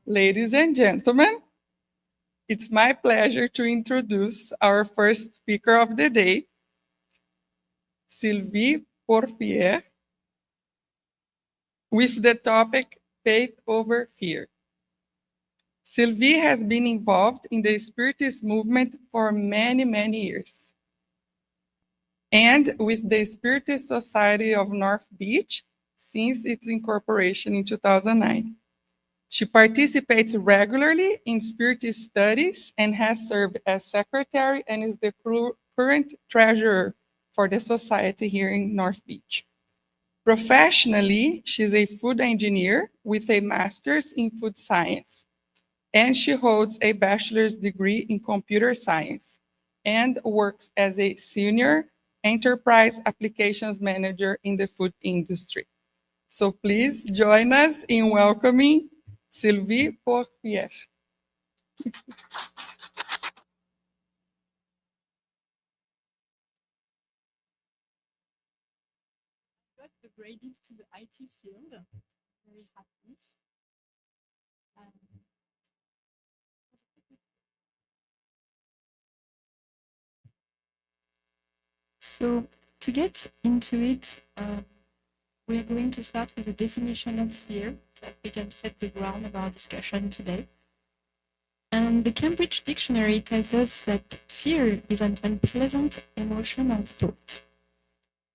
Ladies and gentlemen, it's my pleasure to introduce our first speaker of the day, Sylvie Porphire, with the topic Faith over Fear. Sylvie has been involved in the Spiritist movement for many years. And with the Spiritist Society of North Beach since its incorporation in 2009. She participates regularly in Spiritist studies and has served as secretary and is the current treasurer for the society here in North Beach. Professionally, she's a food engineer with a master's in food science, and she holds a bachelor's degree in computer science and works as a senior enterprise applications manager in the food industry. So please join us in welcoming Sylvie Porphire. Got upgraded to the IT field. Very happy. So to get into it, we are going to start with a definition of fear so that we can set the ground of our discussion today. And the Cambridge Dictionary tells us that fear is an unpleasant emotion or thought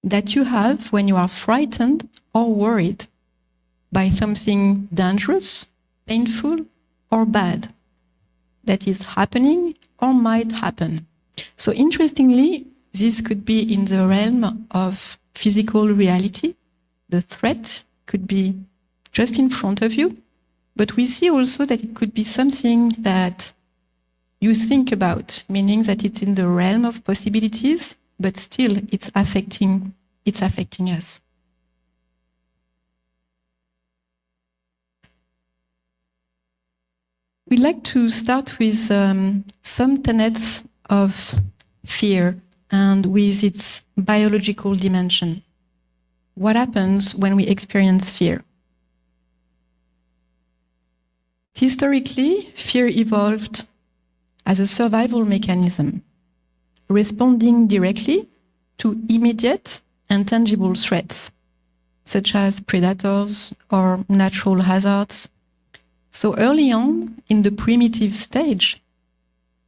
that you have when you are frightened or worried by something dangerous, painful, or bad that is happening or might happen. So interestingly, this could be in the realm of physical reality. The threat could be just in front of you, but we see also that it could be something that you think about, meaning that it's in the realm of possibilities, but still it's affecting us. We'd like to start with some tenets of fear and with its biological dimension. What happens when we experience fear? Historically, fear evolved as a survival mechanism, responding directly to immediate and tangible threats, such as predators or natural hazards. So early on, in the primitive stage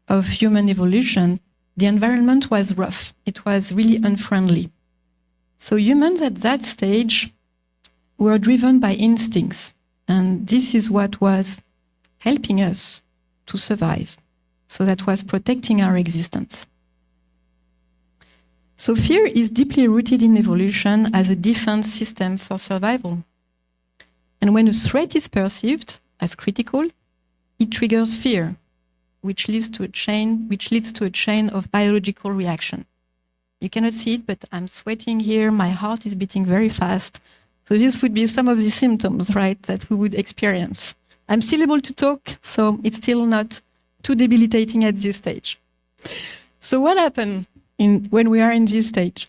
of human evolution, the environment was rough. It was really unfriendly. So humans at that stage were driven by instincts, and this is what was helping us to survive. So that was protecting our existence. So fear is deeply rooted in evolution as a defense system for survival. And when a threat is perceived as critical, it triggers fear, which leads to a chain of biological reaction. You cannot see it, but I'm sweating here, my heart is beating very fast. So this would be some of the symptoms, right, that we would experience. I'm still able to talk, so it's still not too debilitating at this stage. So what happened when we are in this state?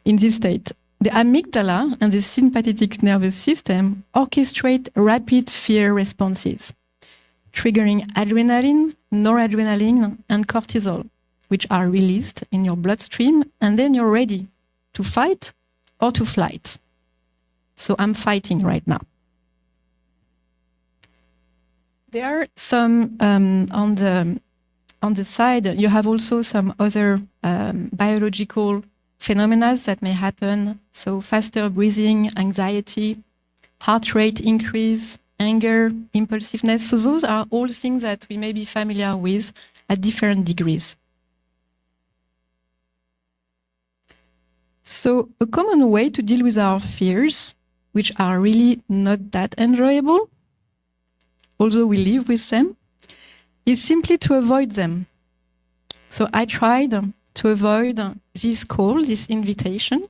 The amygdala and the sympathetic nervous system orchestrate rapid fear responses, triggering adrenaline, noradrenaline, and cortisol, which are released in your bloodstream, and then you're ready to fight or to flight. So I'm fighting right now. There are some, on the side, you have also some other biological phenomena that may happen. So faster breathing, anxiety, heart rate increase, anger, impulsiveness. So those are all things that we may be familiar with at different degrees. So a common way to deal with our fears, which are really not that enjoyable, although we live with them, is simply to avoid them. So I tried to avoid this call, this invitation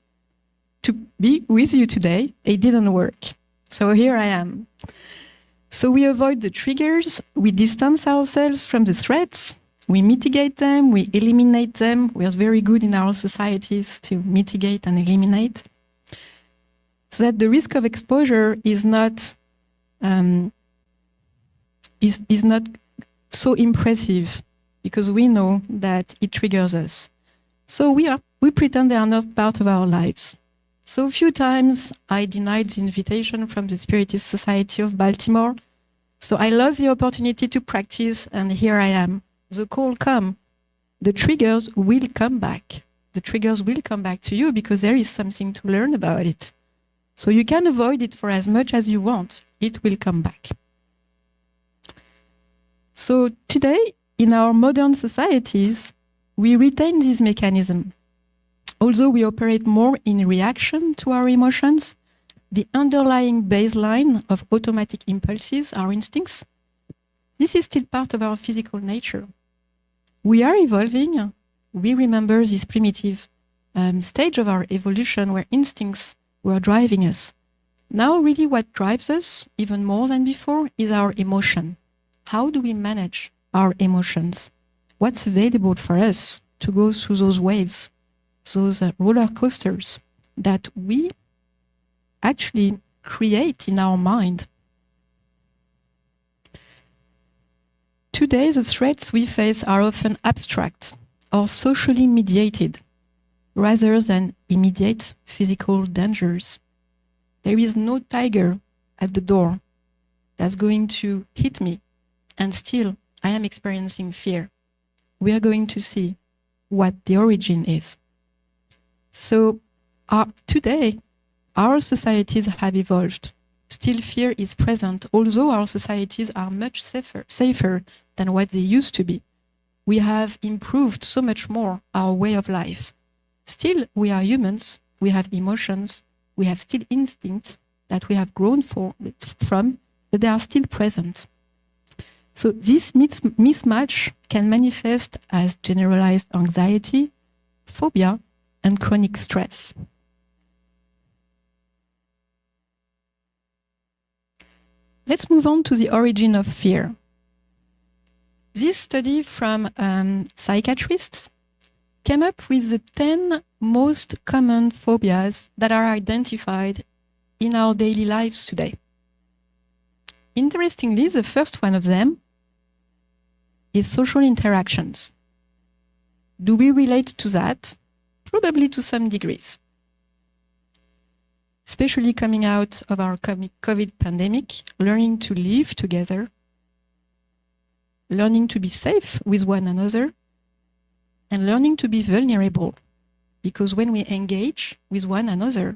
to be with you today. It didn't work. So here I am. So we avoid the triggers, we distance ourselves from the threats, we mitigate them, we eliminate them. We are very good in our societies to mitigate and eliminate, so that the risk of exposure is not is not so impressive because we know that it triggers us. So we pretend they are not part of our lives. So a few times I denied the invitation from the Spiritist Society of Baltimore. So I lost the opportunity to practice, and here I am. The call come. The triggers will come back. The triggers will come back to you because there is something to learn about it. So you can avoid it for as much as you want. It will come back. So today, in our modern societies, we retain this mechanism. Although we operate more in reaction to our emotions, the underlying baseline of automatic impulses, our instincts, this is still part of our physical nature. We are evolving. We remember this primitive stage of our evolution where instincts were driving us. Now, really what drives us, even more than before, is our emotion. How do we manage our emotions? What's available for us to go through those waves, those roller coasters that we actually create in our mind? Today, the threats we face are often abstract or socially mediated, rather than immediate physical dangers. There is no tiger at the door that's going to hit me, and still I am experiencing fear. We are going to see what the origin is. So today, our societies have evolved. Still fear is present, although our societies are much safer than what they used to be. We have improved so much more our way of life. Still, we are humans, we have emotions, we have still instincts that we have grown from, but they are still present. So this mismatch can manifest as generalized anxiety, phobia, and chronic stress. Let's move on to the origin of fear. This study from psychiatrists came up with the 10 most common phobias that are identified in our daily lives today. Interestingly, the first one of them is social interactions. Do we relate to that? Probably to some degrees. Especially coming out of our COVID pandemic, learning to live together, learning to be safe with one another, and learning to be vulnerable. Because when we engage with one another,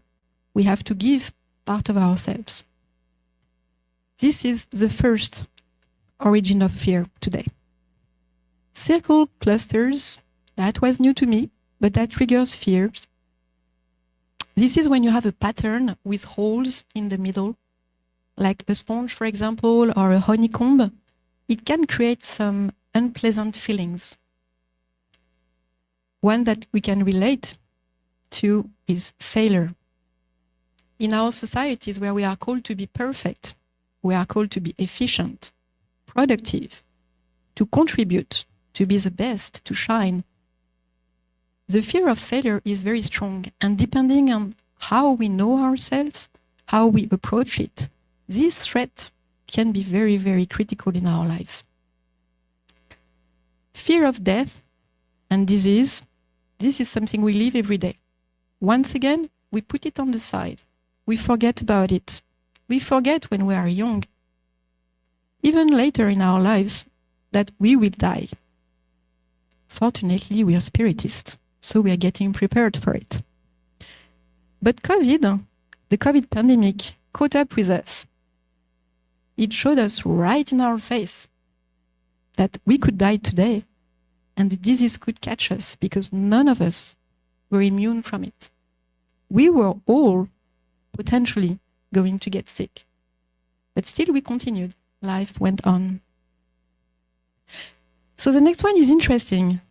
we have to give part of ourselves. This is the first origin of fear today. Circle clusters, that was new to me, but that triggers fears. This is when you have a pattern with holes in the middle, like a sponge, for example, or a honeycomb. It can create some unpleasant feelings. One that we can relate to is failure. In our societies where we are called to be perfect, we are called to be efficient, productive, to contribute, to be the best, to shine. The fear of failure is very strong, and depending on how we know ourselves, how we approach it, this threat can be very, very critical in our lives. Fear of death and disease, this is something we live every day. Once again, we put it on the side. We forget about it. We forget when we are young, even later in our lives, that we will die. Fortunately, we are spiritists, so we are getting prepared for it. But the COVID pandemic caught up with us. It showed us right in our face that we could die today and the disease could catch us because none of us were immune from it. We were all potentially going to get sick. But still we continued. Life went on. So the next one is interesting.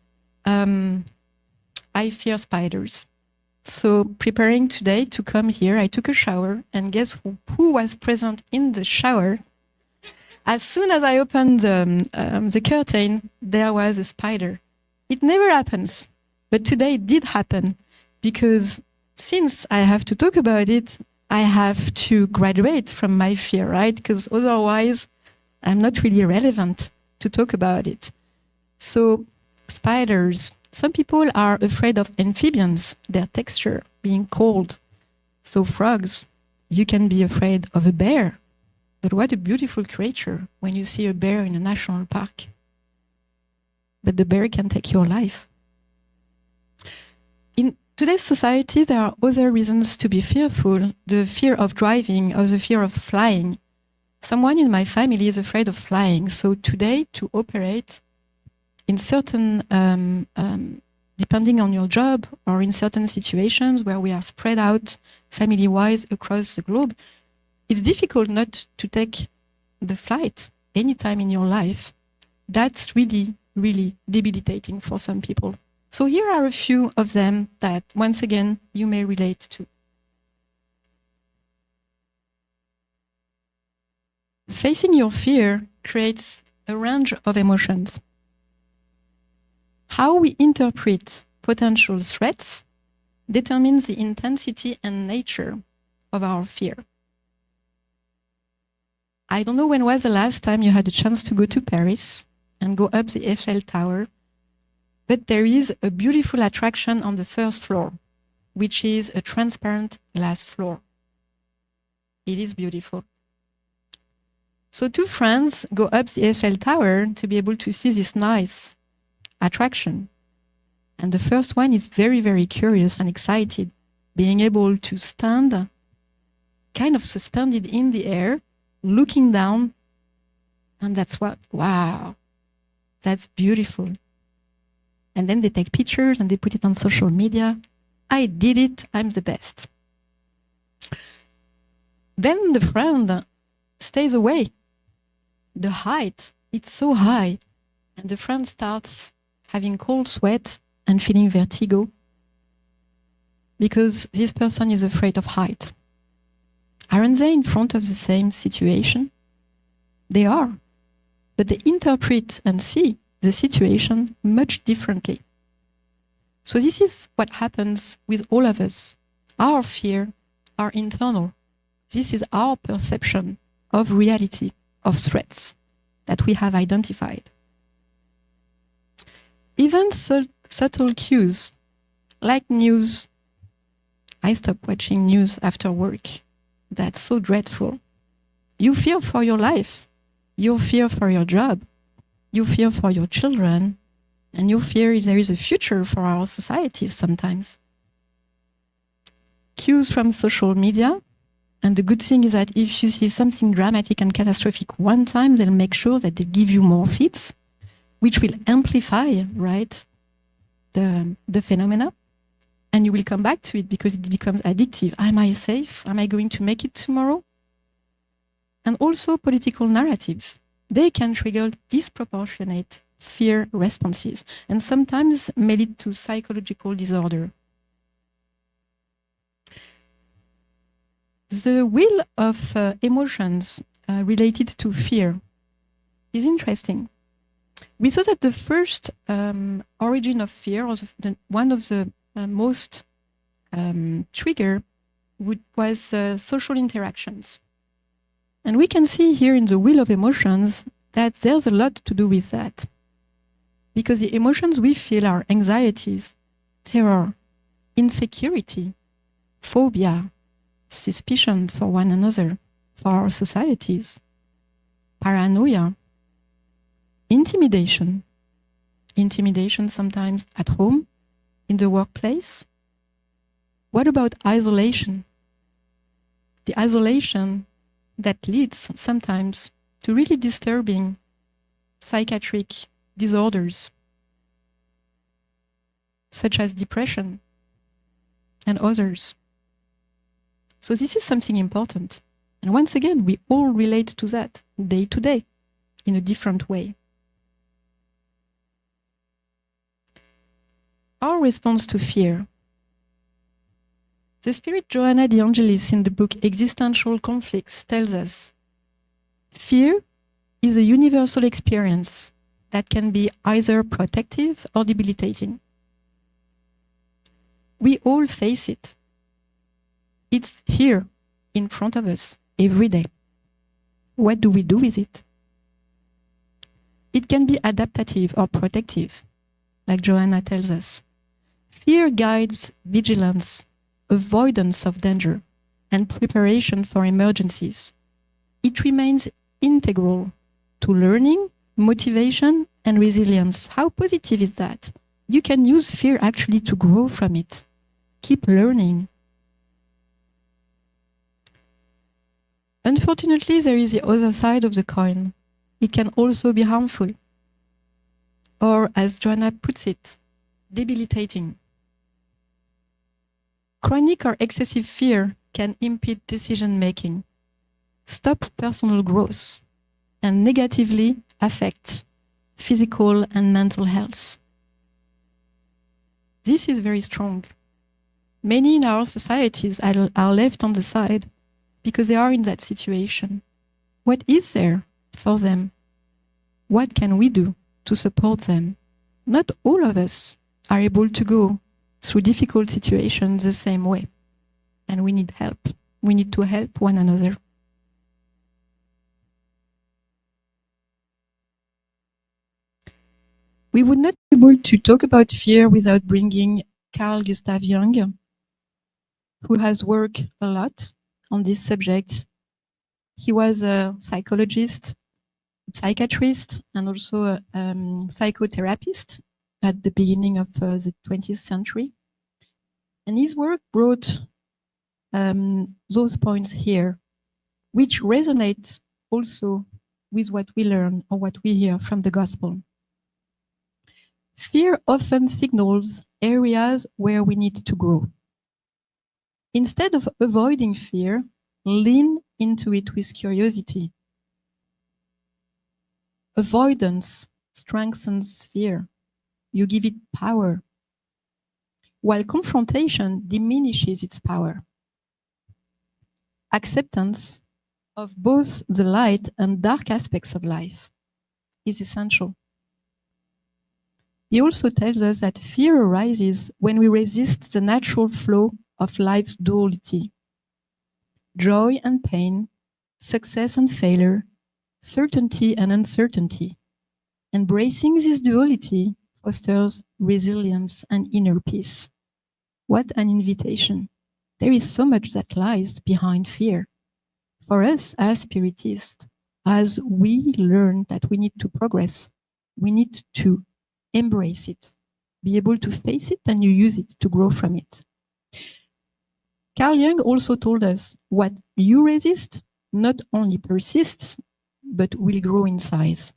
I fear spiders. So preparing today to come here, I took a shower, and guess who was present in the shower? As soon as I opened the curtain, there was a spider. It never happens, but today it did happen, because since I have to talk about it, I have to graduate from my fear, right? Because otherwise, I'm not really relevant to talk about it. So spiders, some people are afraid of amphibians, their texture being cold. So frogs, you can be afraid of a bear. But what a beautiful creature when you see a bear in a national park. But the bear can take your life. In today's society, there are other reasons to be fearful. The fear of driving or the fear of flying. Someone in my family is afraid of flying. So today, to operate in certain, depending on your job or in certain situations where we are spread out family-wise across the globe, it's difficult not to take the flight anytime in your life. That's really, really debilitating for some people. So here are a few of them that, once again, you may relate to. Facing your fear creates a range of emotions. How we interpret potential threats determines the intensity and nature of our fear. I don't know when was the last time you had a chance to go to Paris and go up the Eiffel Tower, but there is a beautiful attraction on the first floor, which is a transparent glass floor. It is beautiful. So two friends go up the Eiffel Tower to be able to see this nice attraction. And the first one is very, very curious and excited, being able to stand kind of suspended in the air, looking down. And that's what, wow, that's beautiful. And then they take pictures and they put it on social media. I did it, I'm the best. Then the friend stays away. The height, it's so high. And the friend starts having cold sweat and feeling vertigo because this person is afraid of height. Aren't they in front of the same situation? They are, but they interpret and see the situation much differently. So this is what happens with all of us. Our fear are internal. This is our perception of reality, of threats that we have identified. Even subtle cues, like news. I stop watching news after work. That's so dreadful. You fear for your life. You fear for your job. You fear for your children. And you fear if there is a future for our societies sometimes. Cues from social media. And the good thing is that if you see something dramatic and catastrophic one time, they'll make sure that they give you more feeds, which will amplify, right, the phenomena. And you will come back to it because it becomes addictive. Am I safe? Am I going to make it tomorrow? And also political narratives. They can trigger disproportionate fear responses and sometimes may lead to psychological disorder. The wheel of emotions related to fear is interesting. We saw that the first origin of fear, or one of the most trigger, was social interactions. And we can see here in the wheel of emotions that there's a lot to do with that. Because the emotions we feel are anxieties, terror, insecurity, phobia, suspicion for one another, for our societies, paranoia, intimidation sometimes at home, in the workplace. What about isolation? The isolation that leads sometimes to really disturbing psychiatric disorders, such as depression and others. So this is something important. And once again, we all relate to that day to day in a different way. Our response to fear. The spirit Joanna De Angelis in the book Existential Conflicts tells us, fear is a universal experience that can be either protective or debilitating. We all face it. It's here in front of us every day. What do we do with it? It can be adaptative or protective, like Joanna tells us. Fear guides vigilance, avoidance of danger, and preparation for emergencies. It remains integral to learning, motivation, and resilience. How positive is that? You can use fear actually to grow from it. Keep learning. Unfortunately, there is the other side of the coin. It can also be harmful. Or, as Joanna puts it, debilitating. Chronic or excessive fear can impede decision-making, stop personal growth, and negatively affect physical and mental health. This is very strong. Many in our societies are left on the side because they are in that situation. What is there for them? What can we do to support them? Not all of us are able to go through difficult situations the same way, and we need help. We need to help one another. We would not be able to talk about fear without bringing Carl Gustav Jung, who has worked a lot on this subject. He was a psychologist, psychiatrist, and also a psychotherapist at the beginning of the 20th century. And his work brought those points here, which resonate also with what we learn or what we hear from the gospel. Fear often signals areas where we need to grow. Instead of avoiding fear, lean into it with curiosity. Avoidance strengthens fear. You give it power, while confrontation diminishes its power. Acceptance of both the light and dark aspects of life is essential. He also tells us that fear arises when we resist the natural flow of life's duality. Joy and pain, success and failure, certainty and uncertainty. Embracing this duality fosters resilience and inner peace. What an invitation. There is so much that lies behind fear. For us as spiritists, as we learn that we need to progress, we need to embrace it, be able to face it, and you use it to grow from it. Carl Jung also told us what you resist not only persists, but will grow in size.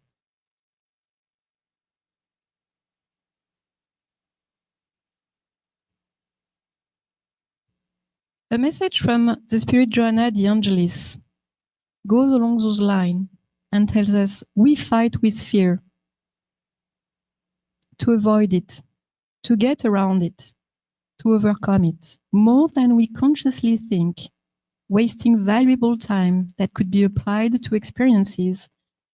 A message from the Spirit Joanna de Angelis goes along those lines and tells us we fight with fear to avoid it, to get around it, to overcome it, more than we consciously think, wasting valuable time that could be applied to experiences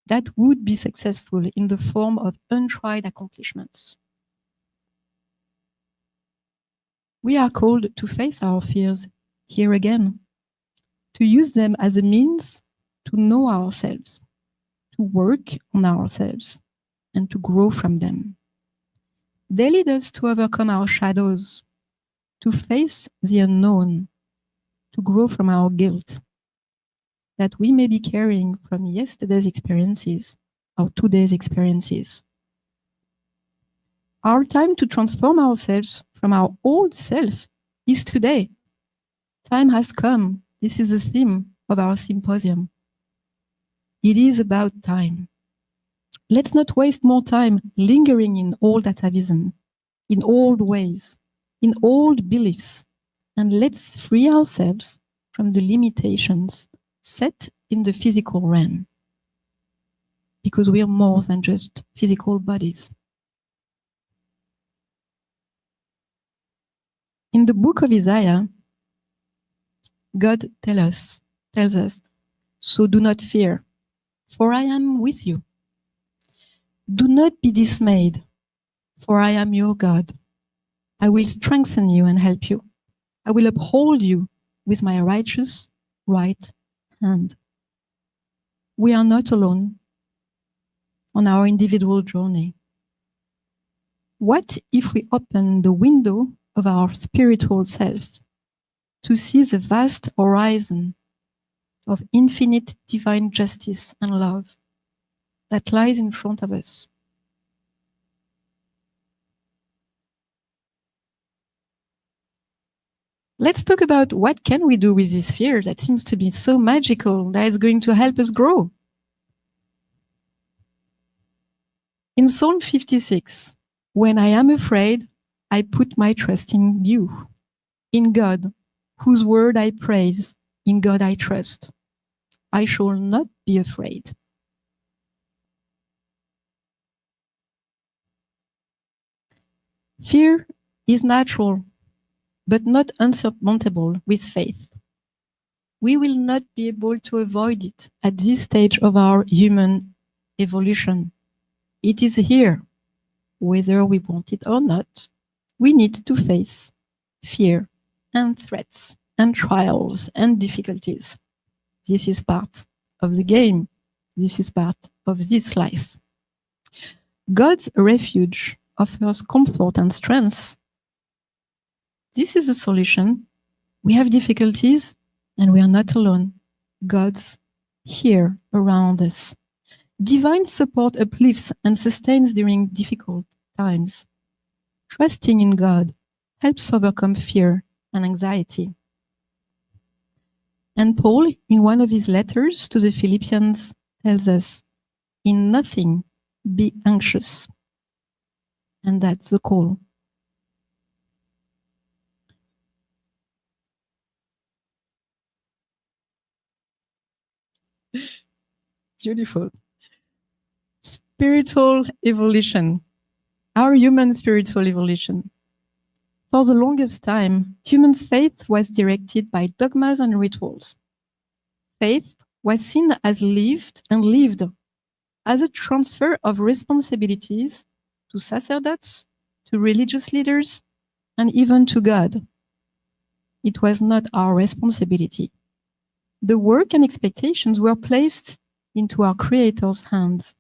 that would be successful in the form of untried accomplishments. We are called to face our fears here again, to use them as a means to know ourselves, to work on ourselves, and to grow from them. They lead us to overcome our shadows, to face the unknown, to grow from our guilt that we may be carrying from yesterday's experiences or today's experiences. Our time to transform ourselves from our old self is today. Time has come. This is the theme of our symposium. It is about time. Let's not waste more time lingering in old atavism, in old ways, in old beliefs, and let's free ourselves from the limitations set in the physical realm, because we are more than just physical bodies. In the book of Isaiah, God tells us, so do not fear, for I am with you. Do not be dismayed, for I am your God. I will strengthen you and help you. I will uphold you with my righteous right hand. We are not alone. on our individual journey. What if we open the window of our spiritual self to see the vast horizon of infinite divine justice and love that lies in front of us? Let's talk about what can we do with this fear that seems to be so magical, that is going to help us grow. In Psalm 56, when I am afraid, I put my trust in you, in God, whose word I praise, in God I trust. I shall not be afraid. Fear is natural, but not unsurmountable with faith. We will not be able to avoid it at this stage of our human evolution. It is here, whether we want it or not. We need to face fear and threats and trials and difficulties. This is part of the game. This is part of this life. God's refuge offers comfort and strength. This is a solution. We have difficulties and we are not alone. God's here around us. Divine support uplifts and sustains during difficult times. Trusting in God helps overcome fear and anxiety. And Paul, in one of his letters to the Philippians, tells us, in nothing be anxious. And that's the call. Beautiful. Spiritual evolution. Our human spiritual evolution. For the longest time, human faith was directed by dogmas and rituals. Faith was seen as lived as a transfer of responsibilities to sacerdotes, to religious leaders, and even to God. It was not our responsibility. The work and expectations were placed into our Creator's hands.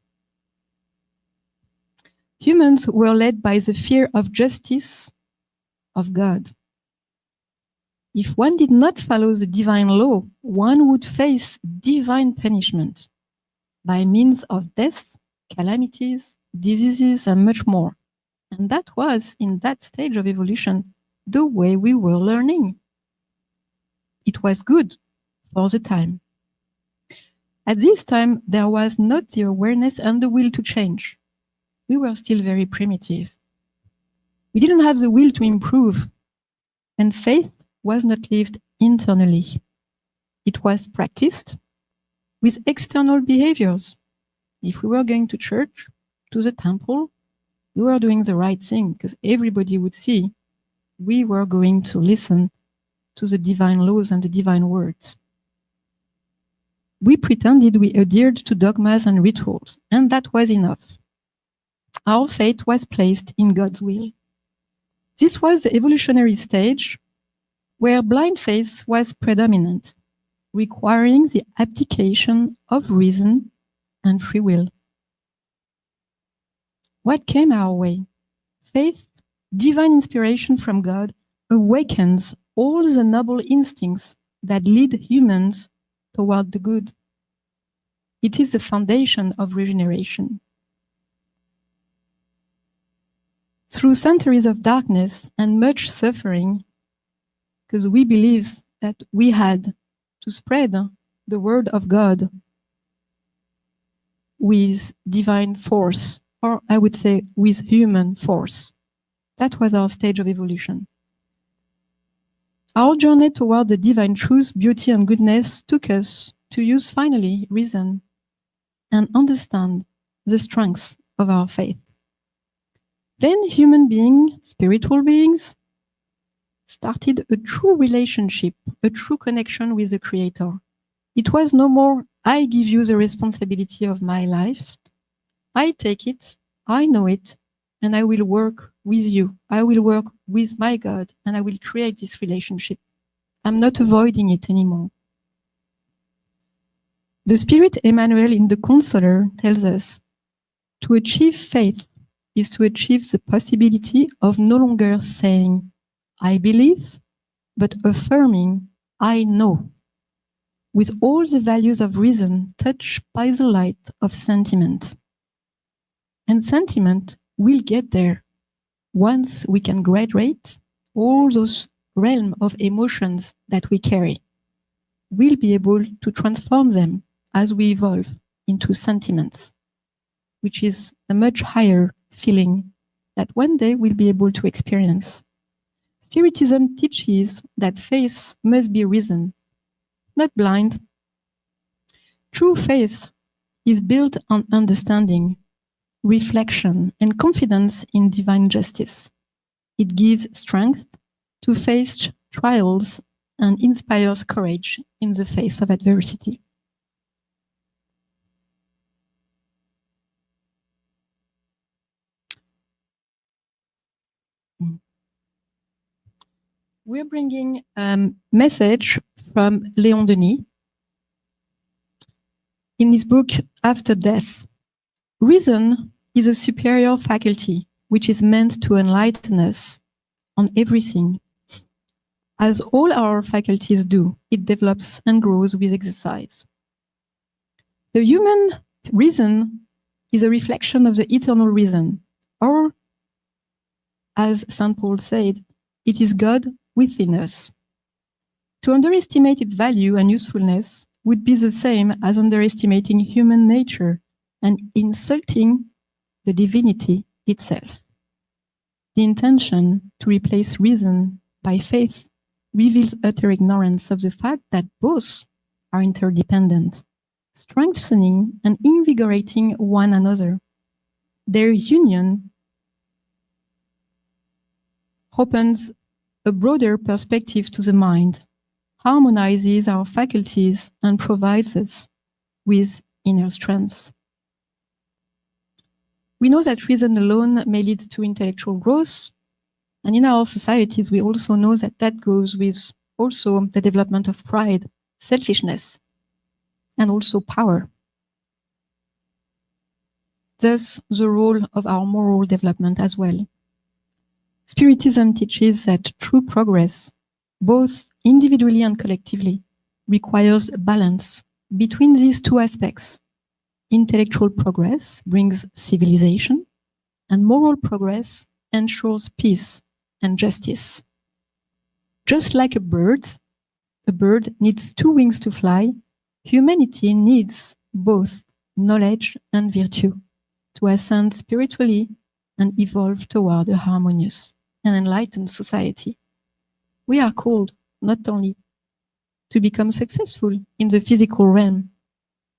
Humans were led by the fear of justice of God. If one did not follow the divine law, one would face divine punishment by means of death, calamities, diseases, and much more. And that was, in that stage of evolution, the way we were learning. It was good for the time. At this time, there was not the awareness and the will to change. We were still very primitive. We didn't have the will to improve, and faith was not lived internally. It was practiced with external behaviors. If we were going to church, to the temple, we were doing the right thing because everybody would see we were going to listen to the divine laws and the divine words. We pretended we adhered to dogmas and rituals, and that was enough. Our faith was placed in God's will. This was the evolutionary stage where blind faith was predominant, requiring the abdication of reason and free will. What came our way? Faith, divine inspiration from God, awakens all the noble instincts that lead humans toward the good. It is the foundation of regeneration. Through centuries of darkness and much suffering, because we believed that we had to spread the word of God with divine force, or I would say with human force. That was our stage of evolution. Our journey toward the divine truth, beauty, and goodness took us to use finally reason and understand the strengths of our faith. Then human beings, spiritual beings, started a true relationship, a true connection with the Creator. It was no more, I give you the responsibility of my life. I take it, I know it, and I will work with you. I will work with my God, and I will create this relationship. I'm not avoiding it anymore. The Spirit Emmanuel in the Consoler tells us, To achieve faith is to achieve the possibility of no longer saying, I believe, but affirming, I know, with all the values of reason touched by the light of sentiment. And sentiment will get there once we can graduate all those realm of emotions that we carry. We'll be able to transform them as we evolve into sentiments, which is a much higher feeling that one day we'll be able to experience. Spiritism teaches that faith must be reason, not blind. True faith is built on understanding, reflection, and confidence in divine justice. It gives strength to face trials and inspires courage in the face of adversity. We're bringing a message from Léon Denis in his book, After Death. Reason is a superior faculty which is meant to enlighten us on everything. As all our faculties do, it develops and grows with exercise. The human reason is a reflection of the eternal reason, or, as St. Paul said, it is God within us. To underestimate its value and usefulness would be the same as underestimating human nature and insulting the divinity itself. The intention to replace reason by faith reveals utter ignorance of the fact that both are interdependent, strengthening and invigorating one another. Their union opens a broader perspective to the mind, harmonizes our faculties, and provides us with inner strength. We know that reason alone may lead to intellectual growth, and in our societies, we also know that that goes with also the development of pride, selfishness, and also power. Thus, the role of our moral development as well. Spiritism teaches that true progress, both individually and collectively, requires a balance between these two aspects. Intellectual progress brings civilization, and moral progress ensures peace and justice. Just like a bird needs two wings to fly, humanity needs both knowledge and virtue to ascend spiritually and evolve toward a harmonious and enlightened society. We are called not only to become successful in the physical realm,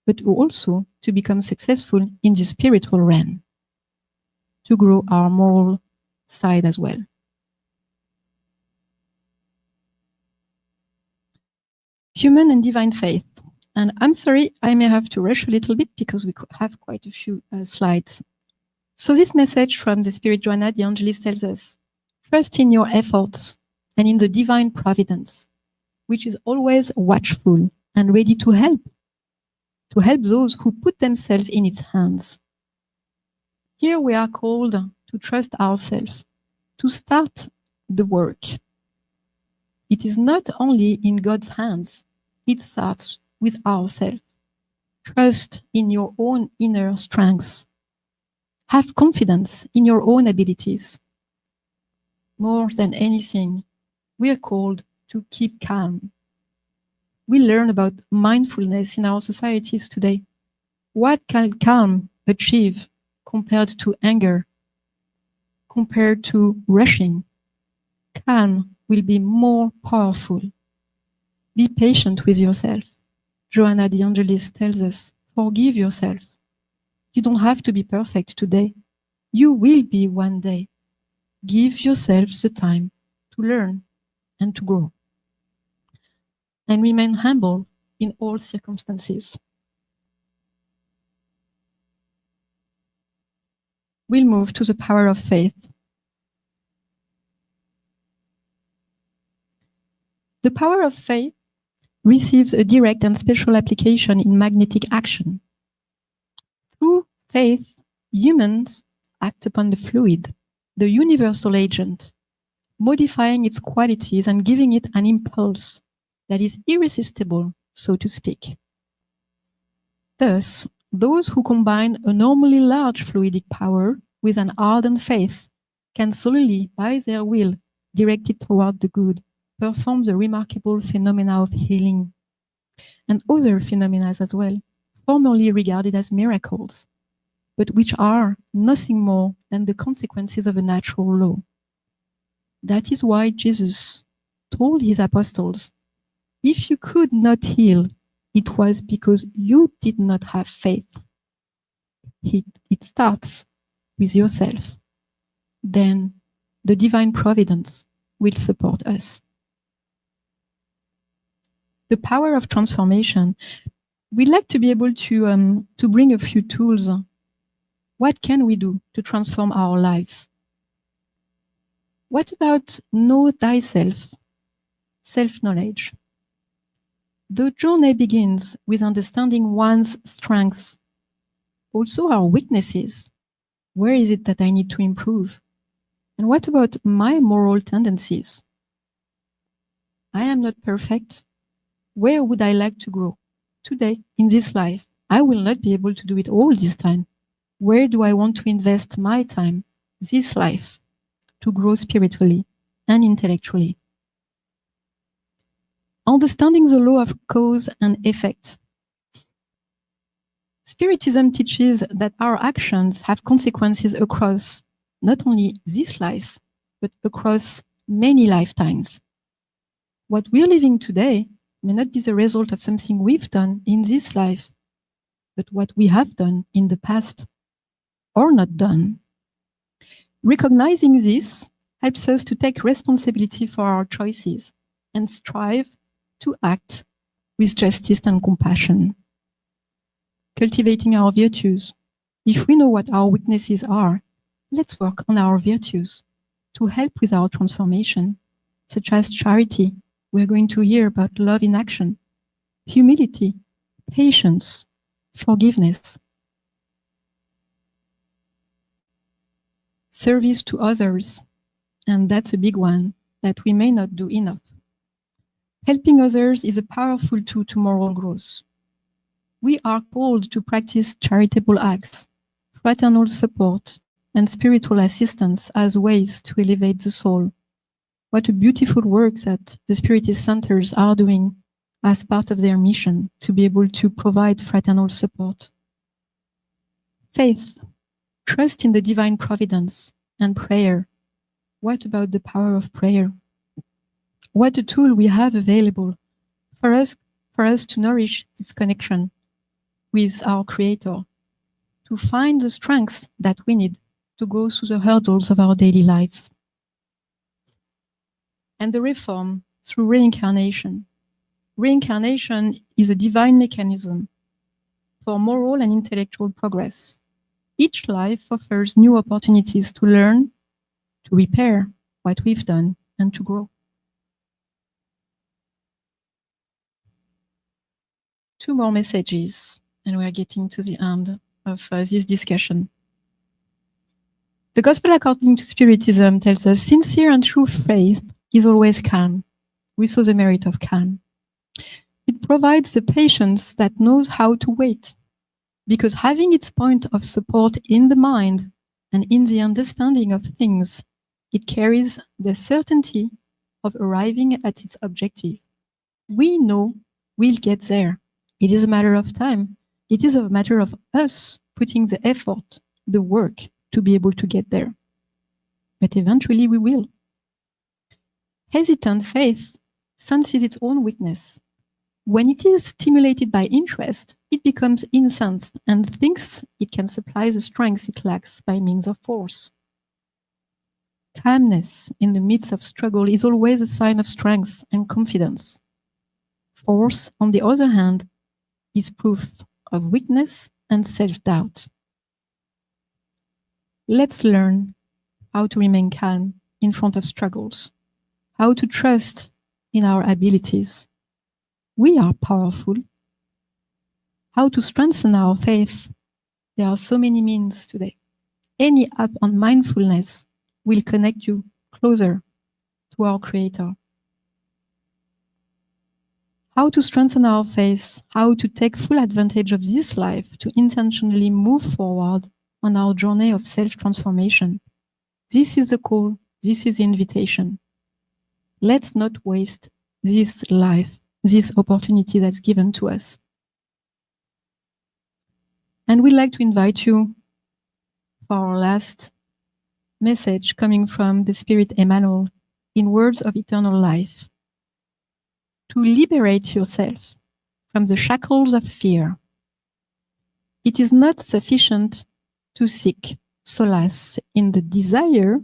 but also to become successful in the spiritual realm, to grow our moral side as well. Human and divine faith. And I'm sorry, I may have to rush a little bit because we have quite a few slides. So this message from the Spirit Joanna the Angelist tells us, trust in your efforts and in the divine providence, which is always watchful and ready to help those who put themselves in its hands. Here we are called to trust ourselves, to start the work. It is not only in God's hands, it starts with ourselves. Trust in your own inner strengths. Have confidence in your own abilities. More than anything, we are called to keep calm. We learn about mindfulness in our societies today. What can calm achieve compared to anger, compared to rushing? Calm will be more powerful. Be patient with yourself. Joanna the Angelist tells us, forgive yourself. You don't have to be perfect today. You will be one day. Give yourself the time to learn and to grow. And remain humble in all circumstances. We'll move to the power of faith. The power of faith receives a direct and special application in magnetic action. Through faith, Humans act upon the fluid, the universal agent, modifying its qualities and giving it an impulse that is irresistible, so to speak. Thus, those who combine a normally large fluidic power with an ardent faith can solely, by their will, direct it toward the good, perform the remarkable phenomena of healing, and other phenomena as well, formerly regarded as miracles, but which are nothing more than the consequences of a natural law. That is why Jesus told his apostles, if you could not heal, it was because you did not have faith. It starts with yourself. Then the divine providence will support us. The power of transformation. We'd like to be able to bring a few tools. What can we do to transform our lives? What about know thyself, self-knowledge? The journey begins with understanding one's strengths, also our weaknesses. Where is it that I need to improve? And what about my moral tendencies? I am not perfect. Where would I like to grow? Today, in this life, I will not be able to do it all this time. Where do I want to invest my time, this life, to grow spiritually and intellectually? Understanding the law of cause and effect. Spiritism teaches that our actions have consequences across not only this life, but across many lifetimes. What we're living today may not be the result of something we've done in this life, but what we have done in the past or not done. Recognizing this helps us to take responsibility for our choices and strive to act with justice and compassion. Cultivating our virtues. If we know what our weaknesses are, let's work on our virtues to help with our transformation, such as charity. We're going to hear about love in action, humility, patience, forgiveness, service to others, and that's a big one that we may not do enough. Helping others is a powerful tool to moral growth. We are called to practice charitable acts, fraternal support, and spiritual assistance as ways to elevate the soul. What a beautiful work that the Spiritist centers are doing as part of their mission to be able to provide fraternal support. Faith, trust in the divine providence, and prayer. What about the power of prayer? What a tool we have available for us to nourish this connection with our Creator, to find the strength that we need to go through the hurdles of our daily lives. And the reform through reincarnation. Reincarnation is a divine mechanism for moral and intellectual progress. Each life offers new opportunities to learn, to repair what we've done, and to grow. Two more messages, and we are getting to the end of this discussion. The Gospel according to Spiritism tells us sincere and true faith is always calm. We saw the merit of calm. It provides the patience that knows how to wait, because having its point of support in the mind and in the understanding of things, it carries the certainty of arriving at its objective. We know we'll get there. It is a matter of time. It is a matter of us putting the effort, the work to be able to get there. But eventually we will. Hesitant faith senses its own weakness. When it is stimulated by interest, it becomes incensed and thinks it can supply the strength it lacks by means of force. Calmness in the midst of struggle is always a sign of strength and confidence. Force, on the other hand, is proof of weakness and self-doubt. Let's learn how to remain calm in front of struggles, how to trust in our abilities. We are powerful. How to strengthen our faith There are so many means today. Any app on mindfulness will connect you closer to our Creator. How to strengthen our faith, how to take full advantage of this life to intentionally move forward on our journey of self-transformation. This is the call, this is the invitation. Let's not waste this life, this opportunity that's given to us. And we'd like to invite you for our last message coming from the Spirit Emmanuel in Words of Eternal Life. To liberate yourself from the shackles of fear, it is not sufficient to seek solace in the desire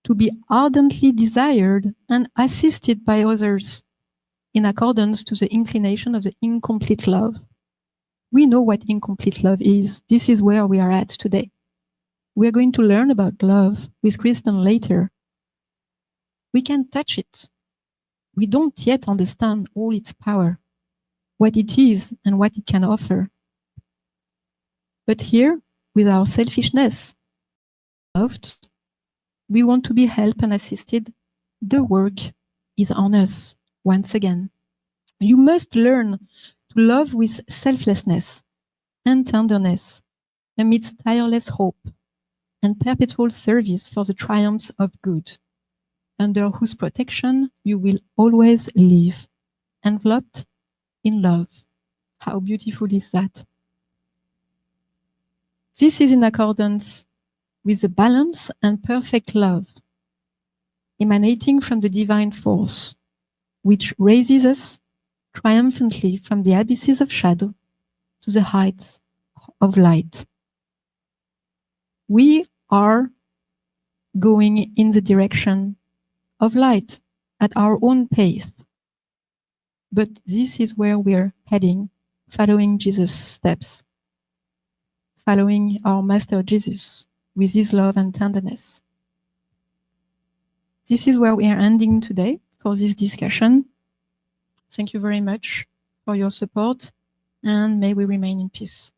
to be ardently desired and assisted by others in accordance to the inclination of the incomplete love. We know what incomplete love is. This is where we are at today. We are going to learn about love with Kristen later. We can touch it. We don't yet understand all its power, what it is and what it can offer. But here, with our selfishness, loved, we want to be helped and assisted. The work is on us once again. You must learn to love with selflessness and tenderness amidst tireless hope and perpetual service for the triumphs of good, under whose protection you will always live, enveloped in love. How beautiful is that? This is in accordance with the balance and perfect love emanating from the divine force, which raises us triumphantly from the abysses of shadow to the heights of light. We are going in the direction of light at our own pace. But this is where we're heading, following Jesus' steps, following our Master Jesus with his love and tenderness. This is where we are ending today for this discussion. Thank you very much for your support, and may we remain in peace.